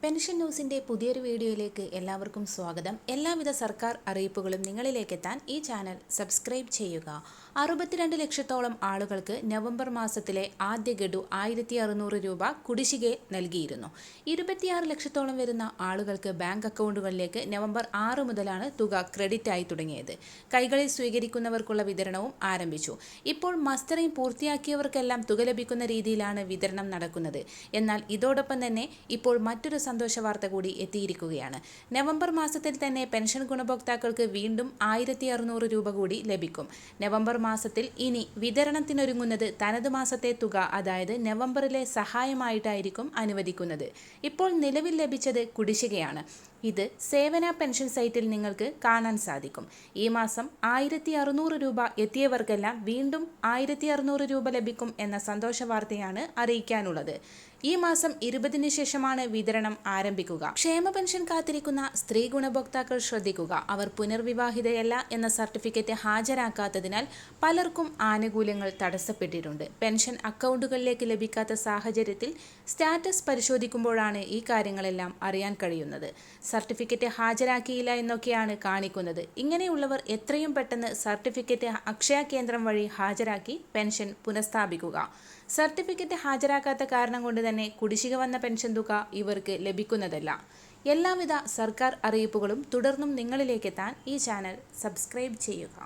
Pension ന്യൂസിൻ്റെ പുതിയൊരു വീഡിയോയിലേക്ക് എല്ലാവർക്കും സ്വാഗതം. എല്ലാവിധ സർക്കാർ അറിയിപ്പുകളും നിങ്ങളിലേക്കെത്താൻ ഈ ചാനൽ സബ്സ്ക്രൈബ് ചെയ്യുക. 62 ലക്ഷത്തോളം ആളുകൾക്ക് നവംബർ മാസത്തിലെ ആദ്യ ഗഡു 1600 രൂപ കുടിശ്ശിക നൽകിയിരുന്നു. 26 ലക്ഷത്തോളം വരുന്ന ആളുകൾക്ക് ബാങ്ക് അക്കൗണ്ടുകളിലേക്ക് നവംബർ 6 മുതലാണ് തുക ക്രെഡിറ്റ് ആയി തുടങ്ങിയത്. കൈകളിൽ സ്വീകരിക്കുന്നവർക്കുള്ള വിതരണവും ആരംഭിച്ചു. ഇപ്പോൾ മസ്റ്ററിംഗ് പൂർത്തിയാക്കിയവർക്കെല്ലാം തുക ലഭിക്കുന്ന രീതിയിലാണ് വിതരണം നടക്കുന്നത്. എന്നാൽ ഇതോടൊപ്പം തന്നെ ഇപ്പോൾ മറ്റൊരു സന്തോഷ വാർത്ത കൂടി എത്തിയിരിക്കുകയാണ്. നവംബർ മാസത്തിൽ തന്നെ പെൻഷൻ ഗുണഭോക്താക്കൾക്ക് വീണ്ടും 1600 രൂപ കൂടി ലഭിക്കും. നവംബർ മാസത്തിൽ ഇനി വിതരണത്തിനൊരുങ്ങുന്നത് തനത് മാസത്തെ തുക, അതായത് നവംബറിലെ സഹായമായിട്ടായിരിക്കും അനുവദിക്കുന്നത്. ഇപ്പോൾ നിലവിൽ ലഭിച്ചത് കുടിശ്ശികയാണ്. ഇത് സേവന പെൻഷൻ സൈറ്റിൽ നിങ്ങൾക്ക് കാണാൻ സാധിക്കും. ഈ മാസം 1600 രൂപ എത്തിയവർക്കെല്ലാം വീണ്ടും 1600 രൂപ ലഭിക്കും എന്ന സന്തോഷ വാർത്തയാണ് അറിയിക്കാനുള്ളത്. ഈ മാസം 20-ന് ശേഷമാണ് വിതരണം ആരംഭിക്കുക. ക്ഷേമ പെൻഷൻ കാത്തിരിക്കുന്ന സ്ത്രീ ഗുണഭോക്താക്കൾ ശ്രദ്ധിക്കുക. അവർ പുനർവിവാഹിതയല്ല എന്ന സർട്ടിഫിക്കറ്റ് ഹാജരാക്കാത്തതിനാൽ പലർക്കും ആനുകൂല്യങ്ങൾ തടസ്സപ്പെട്ടിട്ടുണ്ട്. പെൻഷൻ അക്കൗണ്ടുകളിലേക്ക് ലഭിക്കാത്ത സാഹചര്യത്തിൽ സ്റ്റാറ്റസ് പരിശോധിക്കുമ്പോഴാണ് ഈ കാര്യങ്ങളെല്ലാം അറിയാൻ കഴിയുന്നത്. സർട്ടിഫിക്കറ്റ് ഹാജരാക്കിയില്ല എന്നൊക്കെയാണ് കാണിക്കുന്നത്. ഇങ്ങനെയുള്ളവർ എത്രയും പെട്ടെന്ന് സർട്ടിഫിക്കറ്റ് അക്ഷയ കേന്ദ്രം വഴി ഹാജരാക്കി പെൻഷൻ പുനഃസ്ഥാപിക്കുക. സർട്ടിഫിക്കറ്റ് ഹാജരാക്കാത്ത കാരണം കൊണ്ട് തന്നെ കുടിശ്ശിക വന്ന പെൻഷൻ തുക ഇവർക്ക് ലഭിക്കുന്നതല്ല. എല്ലാവിധ സർക്കാർ അറിയിപ്പുകളും തുടർന്നും നിങ്ങളിലേക്കെത്താൻ ഈ ചാനൽ സബ്സ്ക്രൈബ് ചെയ്യുക.